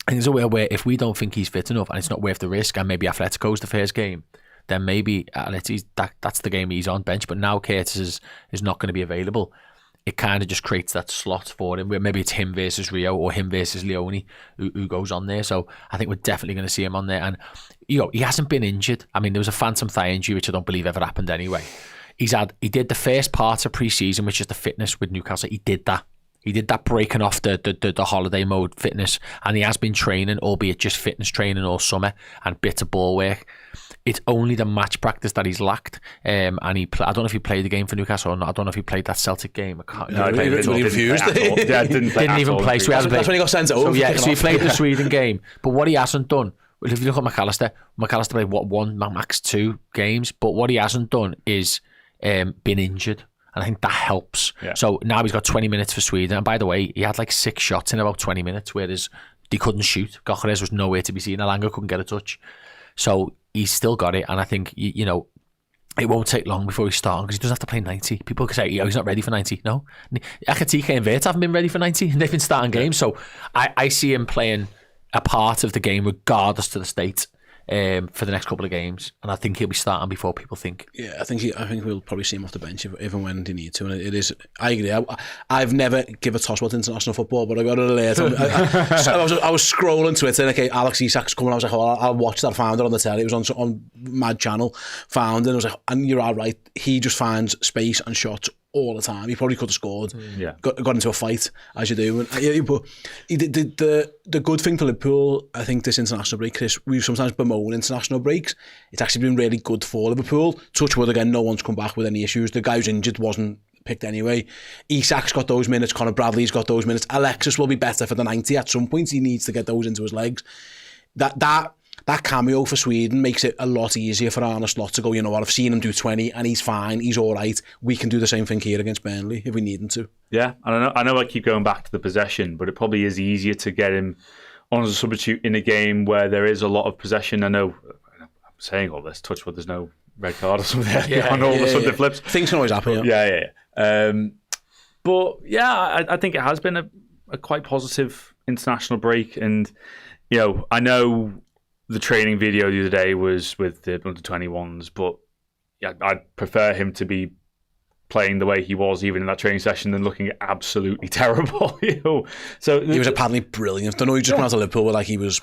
I think there's a world where if we don't think he's fit enough and it's not worth the risk, and maybe Atletico's the first game, then maybe that's the game he's on bench. But now Curtis is not going to be available. It kind of just creates that slot for him where maybe it's him versus Rio or him versus Leone who goes on there. So I think we're definitely going to see him on there. And he hasn't been injured. I mean, there was a phantom thigh injury, which I don't believe ever happened anyway. He did the first part of pre-season, which is the fitness with Newcastle. He did that breaking off the holiday mode fitness, and he has been training, albeit just fitness training all summer and bits of ball work. It's only the match practice that he's lacked, and I don't know if he played the game for Newcastle or not. I don't know if he played that Celtic game. Didn't even play. So that's when he got sent over. So he played the Sweden game. But what he hasn't done, well, if you look at McAllister played one, max 2 games. But what he hasn't done is been injured. And I think that helps. Yeah. So now he's got 20 minutes for Sweden. And by the way, he had like 6 shots in about 20 minutes, whereas they couldn't shoot. Gochares was nowhere to be seen. Alanga couldn't get a touch. So he's still got it. And I think, it won't take long before he's starting, because he doesn't have to play 90. People can say, he's not ready for 90. No. Ekitike and Wirtz haven't been ready for 90. They've been starting games. So I see him playing a part of the game regardless to the state. For the next couple of games, and I think he'll be starting before people think. Yeah, I think we'll probably see him off the bench if and when they need to. And it is, I agree. I've never give a toss about international football, but I got it alert. I was scrolling Twitter, and okay, Alex Isak's coming. I was like, I'll watch that. Found it on the telly. It was on Mad Channel. Found it. And I was like, and you're all right. He just finds space and shots all the time. He probably could have scored. Yeah, got into a fight as you do. And, but the good thing for Liverpool, I think, this international break, Chris, we sometimes bemoan international breaks. It's actually been really good for Liverpool. Touch wood again, no one's come back with any issues. The guy who's injured wasn't picked anyway. Isak's got those minutes. Conor Bradley's got those minutes. Alexis will be better for the 90 at some point. He needs to get those into his legs. That cameo for Sweden makes it a lot easier for Arne Slot to go, you know what, I've seen him do 20 and he's fine, he's all right. We can do the same thing here against Burnley if we need him to. Yeah, I know I keep going back to the possession, but it probably is easier to get him on as a substitute in a game where there is a lot of possession. I know I'm saying all this, touch wood, there's no red card or something on all the Sunday flips. Things can always happen. But yeah, I think it has been a quite positive international break. And, I know the training video the other day was with the under-21s, but yeah, I'd prefer him to be playing the way he was even in that training session than looking absolutely terrible. So he was apparently brilliant. I don't know, he just went out to Liverpool like he was.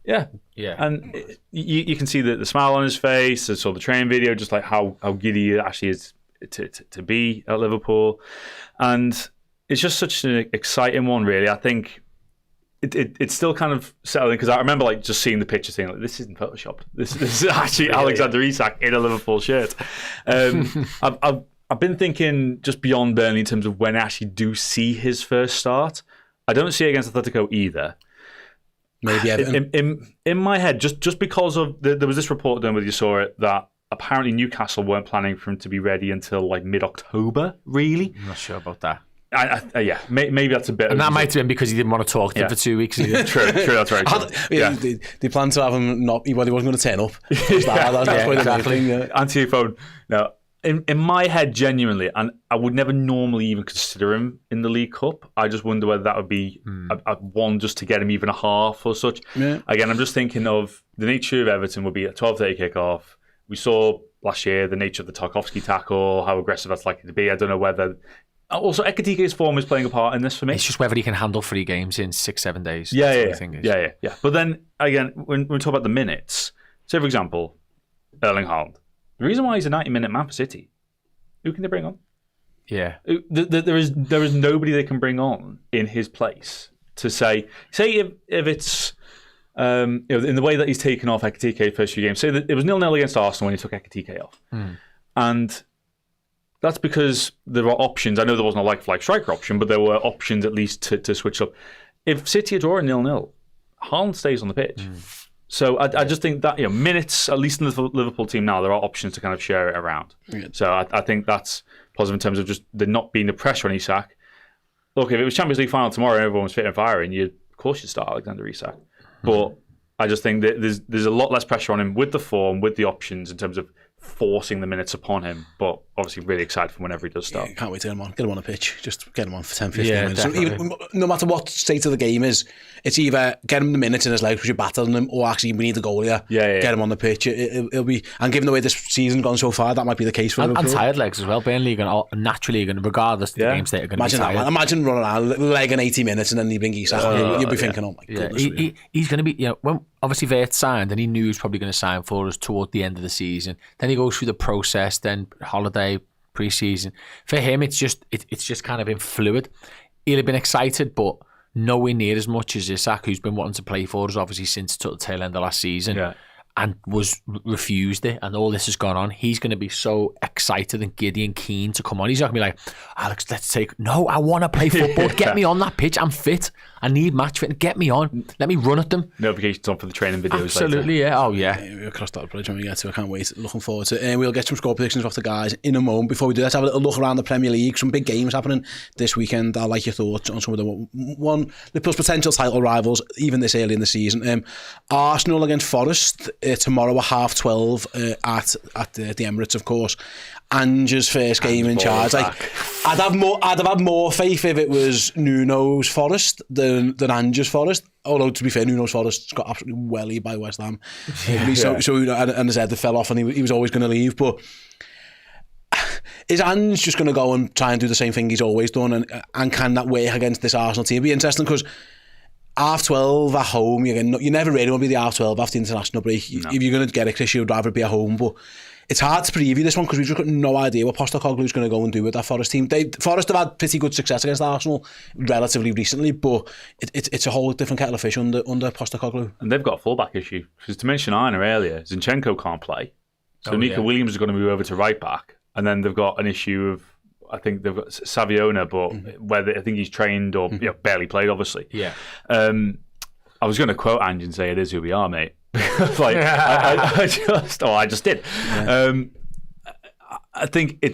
Yeah. And you can see the smile on his face. I saw the training video, just like how giddy it actually is to be at Liverpool. And it's just such an exciting one, really. I think it's still kind of settling, because I remember just seeing the picture saying, this isn't photoshopped. This is actually Alexander Isak in a Liverpool shirt. I've been thinking just beyond Burnley in terms of when I actually do see his first start. I don't see it against Atletico either. Maybe Everton. In my head, just because of there was this report done, whether you saw it, that apparently Newcastle weren't planning for him to be ready until mid-October. Really, I'm not sure about that. Yeah, maybe that's a bit. And that might have been because he didn't want to talk to him for 2 weeks. True, that's right. They planned to have him not. Well, he wasn't going to turn up. Exactly. Answer your phone. No, in my head, genuinely, and I would never normally even consider him in the League Cup. I just wonder whether that would be a one just to get him even a half or such. Yeah. Again, I'm just thinking of the nature of Everton would be a 12:30 kickoff. We saw last year the nature of the Tarkowski tackle, how aggressive that's likely to be. I don't know whether. Also, Ekitike's form is playing a part in this for me. It's just whether he can handle 3 games in 6-7 days. Yeah. But then, again, when we talk about the minutes, say, for example, Erling Haaland. The reason why he's a 90-minute man for City, who can they bring on? Yeah. There is nobody they can bring on in his place to say if it's in the way that he's taken off Ekitike first few games. Say that it was 0-0 against Arsenal when he took Ekitike off. And that's because there are options. I know there wasn't a like-for-like striker option, but there were options at least to switch up. If City are drawing 0-0, Haaland stays on the pitch. So I just think that minutes, at least in the Liverpool team now, there are options to kind of share it around. Yeah. So I think that's positive in terms of just there not being the pressure on Isak. Look, if it was Champions League final tomorrow and everyone was fit and firing, of course you'd start Alexander Isak. But I just think that there's a lot less pressure on him with the form, with the options in terms of forcing the minutes upon him. But obviously really excited for whenever he does start. Yeah, can't wait to get him on the pitch. Just get him on for 10, 15 minutes. So Definitely. no matter what state of the game is, it's either get him the minutes in his legs because you're battling him, or actually we need a goal here. Get him on the pitch. It'll be, and given the way this season's gone so far, that might be the case for him. And tired legs as well. Burnley are going to naturally, regardless of the game state, are going to be tired. Imagine running around, legging 80 minutes and then you bring Isak. You'll be thinking, oh my goodness. He's going to be, when obviously Wirtz signed, and he knew he was probably going to sign for us toward the end of the season. Then he goes through the process, then holiday, pre-season. For him, it's just kind of been fluid. He'll have been excited, but nowhere near as much as Isak, who's been wanting to play for us, obviously, since the tail end of last season. And was refused it, and all this has gone on. He's going to be so excited and giddy and keen to come on. He's not going to be like, Alex, no, I want to play football. Get me on that pitch. I'm fit. I need match fit. Get me on. Let me run at them. Notifications on for the training videos. Absolutely, later. yeah. Oh, yeah. We'll cross that bridge when we get to it. I can't wait. Looking forward to it. And we'll get some score predictions off the guys in a moment. Before we do, let's have a little look around the Premier League. Some big games happening this weekend. I'd like your thoughts on some of the Liverpool's potential title rivals, even this early in the season. Arsenal against Forest tomorrow at 12:30 at the Emirates, of course. Ange's first game in charge. Like, I'd have had more faith if it was Nuno's Forest than Ange's Forest. Although, to be fair, Nuno's Forest got absolutely wellied by West Ham. And his head fell off, and he was always going to leave. But is Ange just going to go and try and do the same thing he's always done? And can that work against this Arsenal team? It'd be interesting because 12:30 at home, you never really want to be the 12:30 after the international break. No. If you're going to get it, Chris, you'd rather be at home. But it's hard to preview this one because we've just got no idea what Postecoglou's going to go and do with that Forest team. Forest have had pretty good success against Arsenal relatively recently, but it's a whole different kettle of fish under Postecoglou. And they've got a fullback issue. Because to mention Aina earlier, Zinchenko can't play. So Nico Williams is going to move over to right back. And then they've got an issue of, I think they've got Saviona, but whether I think he's trained or barely played, obviously. Yeah. I was going to quote Ange and say, it is who we are, mate. I just did. Yeah. I think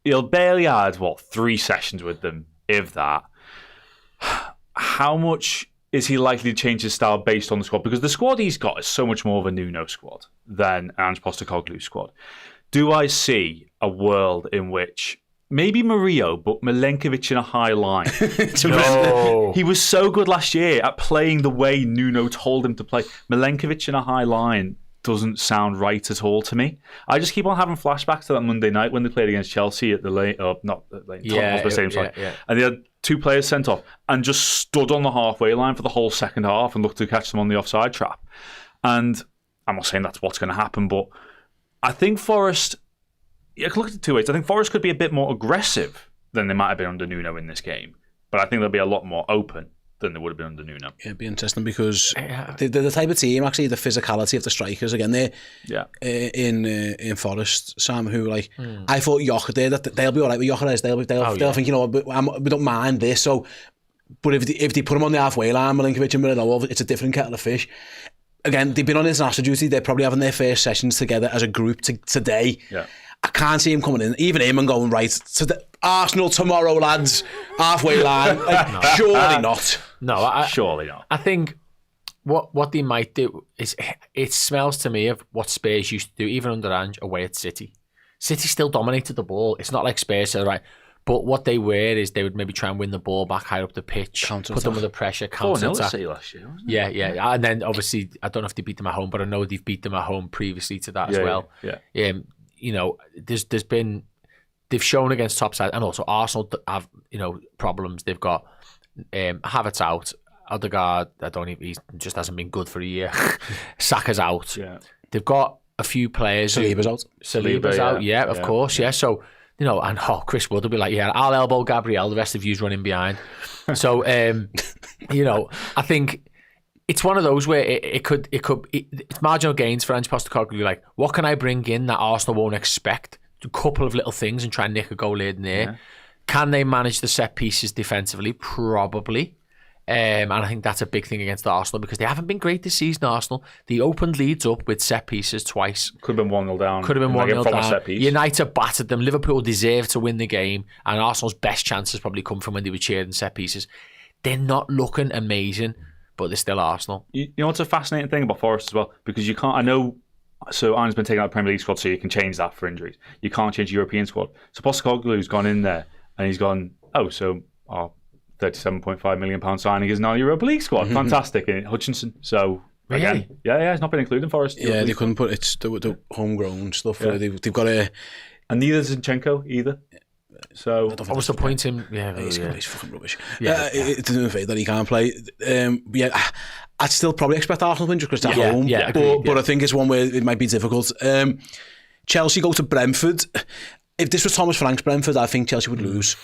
he'll barely had 3 sessions with them, if that. How much is he likely to change his style based on the squad? Because the squad he's got is so much more of a Nuno squad than Ange Postecoglou's squad. Do I see a world in which maybe Murillo, but Milenkovic in a high line? No. He was so good last year at playing the way Nuno told him to play. Milenkovic in a high line doesn't sound right at all to me. I just keep on having flashbacks to that Monday night when they played against Chelsea at the Tottenham Hotspur Stadium, and they had 2 players sent off and just stood on the halfway line for the whole second half and looked to catch them on the offside trap. And I'm not saying that's what's going to happen, but I think Forest, you can look at it 2 ways. I think Forest could be a bit more aggressive than they might have been under Nuno in this game, but I think they'll be a lot more open than they would have been under Nuno. It'd be interesting because they're the type of team, actually, the physicality of the strikers. Again, they're in Forest, Sam, who I thought Yoker there, that they'll be all right with Yoker. They'll think, we don't mind this. So, but if they put him on the halfway line, Milenkovic and Murillo, it's a different kettle of fish. Again, they've been on international duty. They're probably having their first sessions together as a group today. Yeah. I can't see him coming in, even him, and going, right, to the Arsenal tomorrow, lads, halfway line. Surely not. No, surely not. I think what they might do is, it smells to me of what Spurs used to do, even under Ange, away at City. City still dominated the ball. It's not like Spurs are right. But what they were is they would maybe try and win the ball back higher up the pitch, put them under pressure, counter-attack. 4-0 last year, wasn't it? Yeah. And then obviously, I don't know if they beat them at home, but I know they've beat them at home previously to that as well. Yeah. There's been, they've shown against top sides, and also Arsenal have problems. They've got Havertz out, Odegaard, he just hasn't been good for a year. Saka's out. Yeah. They've got a few players. Saliba's out. Saliba's out. Yeah, of course. Yeah. So. And Chris Wood will be like, I'll elbow Gabriel, the rest of you's running behind. So, I think it's one of those where it's marginal gains for Ange Postecoglou. Like, what can I bring in that Arsenal won't expect? A couple of little things and try and nick a goal here and there. Yeah. Can they manage the set pieces defensively? Probably. And I think that's a big thing against Arsenal because they haven't been great this season, Arsenal. They opened leads up with set pieces twice. Could have been 1-0 down. Could have been 1-0 down. Set piece. United battered them. Liverpool deserved to win the game. And Arsenal's best chances probably come from when they were cheering set pieces. They're not looking amazing. but they're still Arsenal. You know what's a fascinating thing about Forest as well? Because you can't, I know, so Arne's been taken out of the Premier League squad, so you can change that for injuries. You can't change the European squad. So Postecoglou's gone in there and he's gone, so our £37.5 million signing is now Europa League squad. Fantastic. And Hutchinson. So again, it's not been included in Forest. Yeah, they couldn't put it's the homegrown stuff. They've got a. And neither Zinchenko either. So I was disappointing. He's fucking rubbish. It doesn't fade that he can't play. I'd still probably expect Arsenal to win just because they're home. But I think it's one where it might be difficult. Chelsea go to Brentford. If this was Thomas Frank's Brentford, I think Chelsea would lose.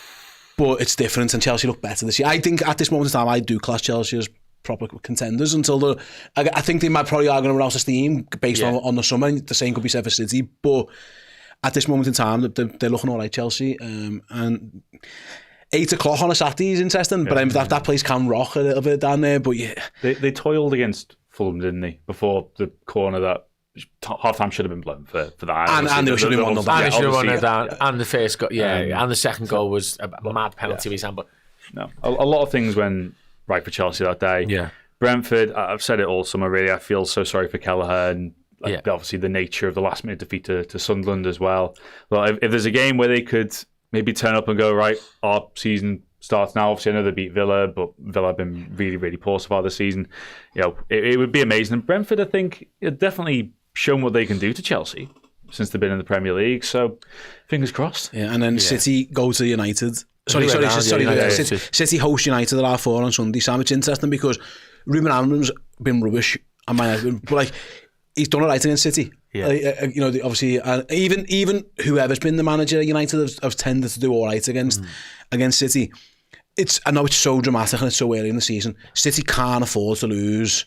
But it's different, and Chelsea look better this year. I think at this moment in time, I do class Chelsea as proper contenders until I think they might probably are going to rouse the steam based on the summer. The same could be said for City, but at this moment in time, they're looking all right, Chelsea. And 8 o'clock on a Saturday is interesting, but that place can rock a little bit down there. But they toiled against Fulham, didn't they? Before the corner that half-time should have been blown for that. And they should have been 1-0 down. And they should have won it down. And the first goal, and the second goal was a mad penalty. But no, a lot of things went right for Chelsea that day. Yeah. Brentford, I've said it all summer, really. I feel so sorry for Kelleher and obviously the nature of the last-minute defeat to Sunderland as well. Well, if there's a game where they could maybe turn up and go, right, our season starts now. Obviously, I know they beat Villa, but Villa have been really, really poor so far this season. It would be amazing. And Brentford, I think, definitely shown what they can do to Chelsea since they've been in the Premier League. So, fingers crossed. Yeah, and then City go to United. Sorry. City host United at R4 on Sunday. Sam, it's interesting because Ruben Amorim's been rubbish. But he's done it right against City. Yeah. Obviously, even whoever's been the manager at United have tended to do all right against City. I know it's so dramatic and it's so early in the season. City can't afford to lose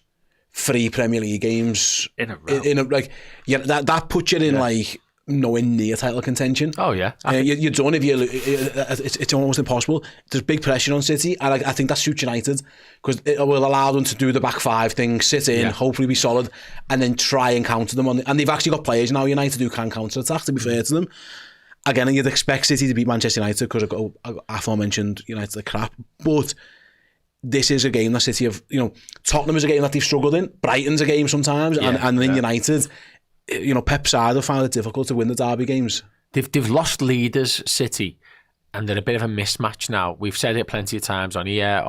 3 Premier League games in a row. That puts you in nowhere near title contention. Oh yeah, you're done if it's almost impossible. There's big pressure on City, and I think that suits United because it will allow them to do the back five thing, sit in, hopefully be solid, and then try and counter them and they've actually got players now, United, who can counter attack, to be fair to them. Again, you'd expect City to beat Manchester United because aforementioned United are crap, but this is a game that City have, Tottenham is a game that they've struggled in, Brighton's a game sometimes, and then United, Pep's side have found it difficult to win the derby games. They've lost leaders, City, and they're a bit of a mismatch now. We've said it plenty of times on here,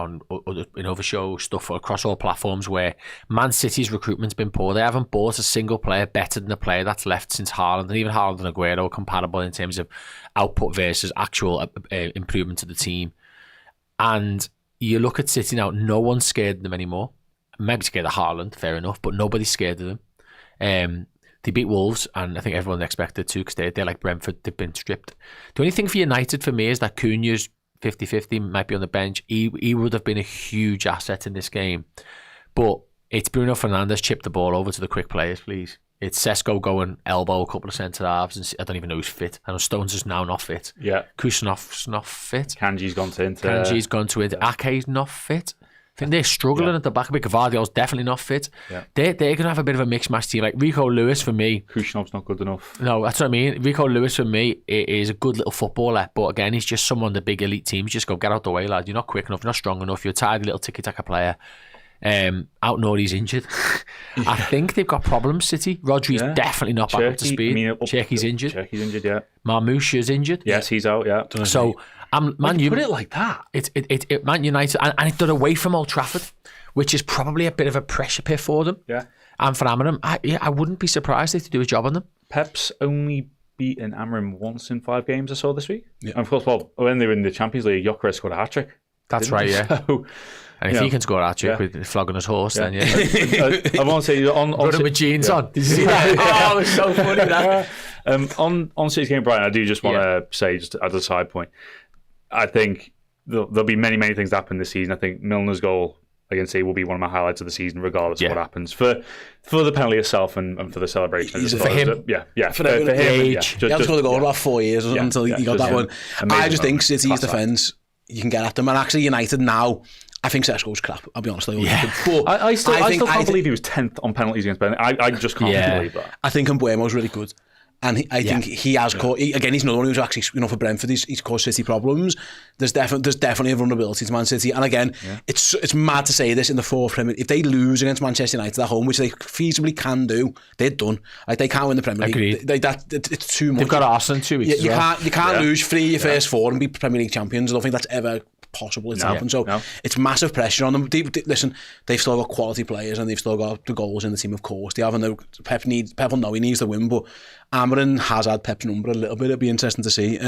in other shows, stuff across all platforms, where Man City's recruitment's been poor. They haven't bought a single player better than the player that's left since Haaland, and even Haaland and Aguero are compatible in terms of output versus actual improvement to the team. And you look at City now, no one's scared of them anymore. Maybe scared of Haaland, fair enough, but nobody's scared of them. They beat Wolves, and I think everyone expected to because they're like Brentford, they've been stripped. The only thing for United for me is that Cunha's 50-50, might be on the bench. He would have been a huge asset in this game. But it's Bruno Fernandes chipped the ball over to the quick players, please. It's Sesko going elbow a couple of centre halves, and I don't even know who's fit. I know Stones is now not fit. Yeah. Kusanov's not fit. Kanji's gone to Inter. Ake's not fit. I think they're struggling at the back a bit. Gvardiol's definitely not fit. Yeah. They're going to have a bit of a mixed match team. Like Rico Lewis for me. Kusanov's not good enough. No, that's what I mean. Rico Lewis for me is a good little footballer, but again, he's just someone the big elite teams just go, get out the way, lad. You're not quick enough, you're not strong enough, you're a tidy little tiki-taka player. Out-Nori's injured. I think they've got problems, City. Rodri's definitely not back up to speed. Cherky's injured. Cherky's injured, yeah. Marmouche is injured. Yes, he's out, yeah. So, Man you put it like that. It Man United, and it's done away from Old Trafford, which is probably a bit of a pressure pit for them. Yeah. And for Amorim, I wouldn't be surprised if they do a job on them. Pep's only beaten Amorim once in 5 games I saw this week. Yeah. And of course, when they were in the Champions League, Gyökeres scored a hat-trick. That's right, yeah. So, and if he can score a hat-trick with flogging his horse, then yeah. I want to say on running with jeans on. Did you see that? Oh, it's so funny that. On City's game, Brian, I do just want to say, just as a side point, I think there'll be many things that happen this season. I think Milner's goal against City will be one of my highlights of the season, regardless of what happens. For the penalty itself and for the celebration. For him. For him. Age. He had scored a goal about 4 years until he got that one. I just think City's defence, you can get at them. And actually United now, I think Sesko's crap, I'll be honest. But I still can't believe he was 10th on penalties against Burnley. I just can't believe that. I think Mbuemo's really good. And I think he has caused, again, he's another one who's actually, for Brentford, he's caused City problems. There's definitely a vulnerability to Man City. And again, it's mad to say this in the fourth Premier League. If they lose against Manchester United at home, which they feasibly can do, they're done. Like, they can't win the Premier League. It's too much. They've got Arsenal in 2 weeks. You can't lose 3 of your first 4 and be Premier League champions. I don't think that's ever possible. It's happened. So it's massive pressure on them. Listen, they've still got quality players and they've still got the goals in the team, of course. They haven't. Pep will know he needs to win, but Amarin has had Pep's number a little bit. It'll be interesting to see.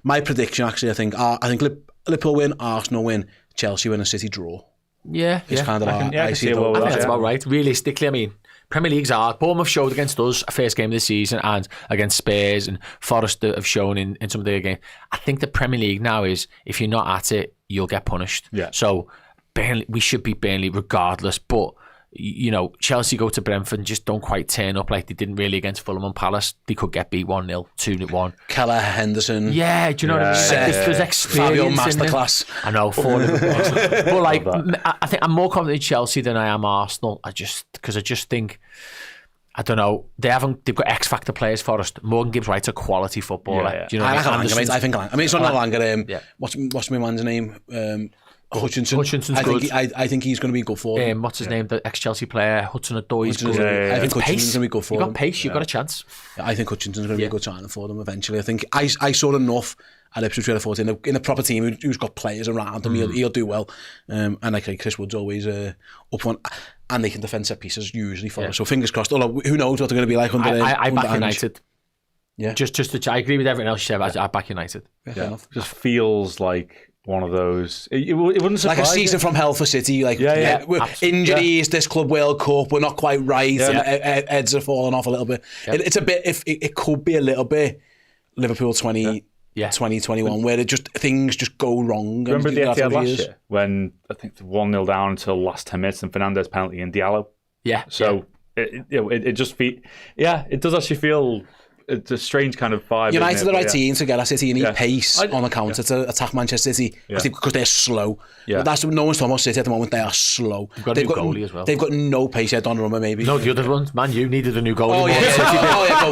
My prediction, actually, I think Liverpool win, Arsenal win, Chelsea win, and City draw. Yeah, it's kind of I see it. I think that's about right. Realistically, I mean, Premier League's hard. Bournemouth showed against us a first game of the season, and against Spurs and Forest have shown in some of their games. I think the Premier League now is, if you're not at it, you'll get punished. Yeah. So Burnley, we should beat Burnley regardless, but Chelsea go to Brentford and just don't quite turn up like they didn't really against Fulham and Palace. They could get beat 1-0, 2-1. Keller, Henderson. Yeah, do you know what I mean? There's experience. Fabio Masterclass. I know, 4 But like, I think I'm more confident in Chelsea than I am Arsenal. Because I just think, I don't know, they've got X factor players for us. Morgan Gibbs-White's a quality footballer. Yeah. Do you know what I mean? I think it's not Langer. What's my man's name? Hutchinson. Hudson's good. I think he's going to be good for them. What's his name? The ex-Chelsea player, Hudson-Odoi. I think Hutchinson's going to be good for them. You've got pace, you've got a chance. Yeah, I think Hutchinson's going to be a good signing for them eventually. I think I saw enough at Ipswich where I thought in a proper team who's got players around him, he'll do well. And like Chris Wood's always up front. And they can defend set pieces usually for us. So fingers crossed. Although who knows what they're going to be like under I back United. Yeah. I agree with everything else you said, but I back United. Fair enough. Just feels like one of those. It wouldn't surprise like a season from hell for City. Like injuries, this Club World Cup, we're not quite right, and heads are falling off a little bit. It's a bit. It could be a little bit Liverpool 2021, where things just go wrong. Remember the Etihad last year when I think 1-0 down until the last 10 minutes and Fernandez penalty and Diallo. Yeah. So it just it does actually feel. It's a strange kind of vibe. United are the right team to get at City. You need pace on the counter to attack Manchester City because they're slow. Yeah. That's no one's talking about City at the moment. They are slow. They've got a new goalie as well. They've got no pace. Donnarumma maybe. No, the other ones. Man, you needed a new goalie.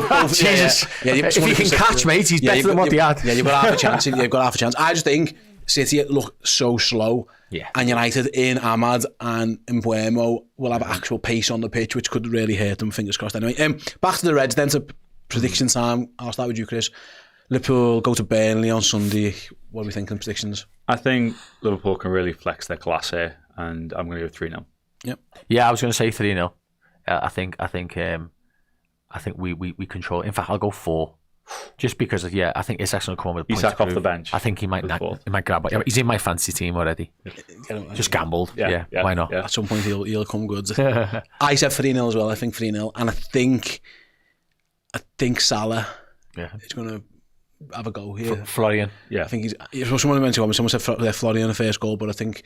Both. Jesus. If he can catch, mate, he's better than what they had. Yeah, you've got half a chance. You've got half a chance. I just think City look so slow. Yeah. And United in Ahmad and Mbuemo will have actual pace on the pitch, which could really hurt them. Fingers crossed. Anyway, back to the Reds then. To prediction time. I'll start with you, Chris. Liverpool go to Burnley on Sunday. What are we thinking? Predictions? I think Liverpool can really flex their class here, and I'm going to go 3-0. Yep. Yeah, I was going to say 3-0. I think we control. In fact, I'll go 4. Just because I think Isak's going to come on with a point Isak off the bench. I think he might grab it. He's in my fantasy team already. Just gambled. Yeah. Why not? Yeah. At some point he'll come good. I said 3-0 as well. I think 3-0, and I think Salah is going to have a go here. Florian. Yeah. I think someone mentioned someone said Florian the first goal, but I think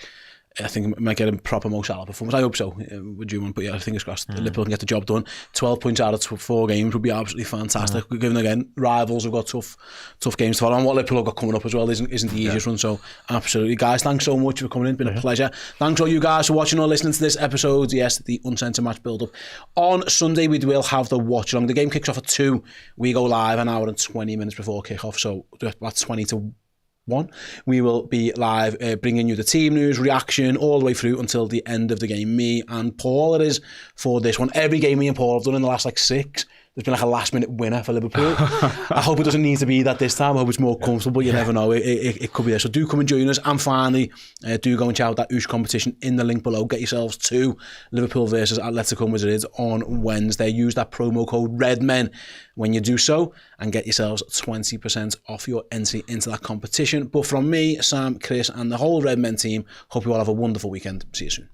we might get a proper Mo Salah performance. I hope so. Would you want? But I think it's crossed. Liverpool can get the job done. 12 points out of 4 games would be absolutely fantastic. Given again, rivals have got tough games to follow. And what Liverpool have got coming up as well isn't the easiest one. So absolutely, guys, thanks so much for coming in. It's been a pleasure. Thanks all you guys for watching or listening to this episode. Yes, the Uncensored match build up. On Sunday we will have the watch along. The game kicks off at 2. We go live an hour and 20 minutes before kick off. So about 20 to 1. We will be live bringing you the team news, reaction all the way through until the end of the game. Me and Paul it is for this one. Every game me and Paul have done in the last 6, there's been a last minute winner for Liverpool. I hope it doesn't need to be that this time. I hope it's more comfortable. You never know. It could be there. So do come and join us. And finally, do go and check out that Oosh competition in the link below. Get yourselves to Liverpool versus Atletico Madrid on Wednesday. Use that promo code Redmen when you do so and get yourselves 20% off your entry into that competition. But from me, Sam, Chris and the whole Redmen team, hope you all have a wonderful weekend. See you soon.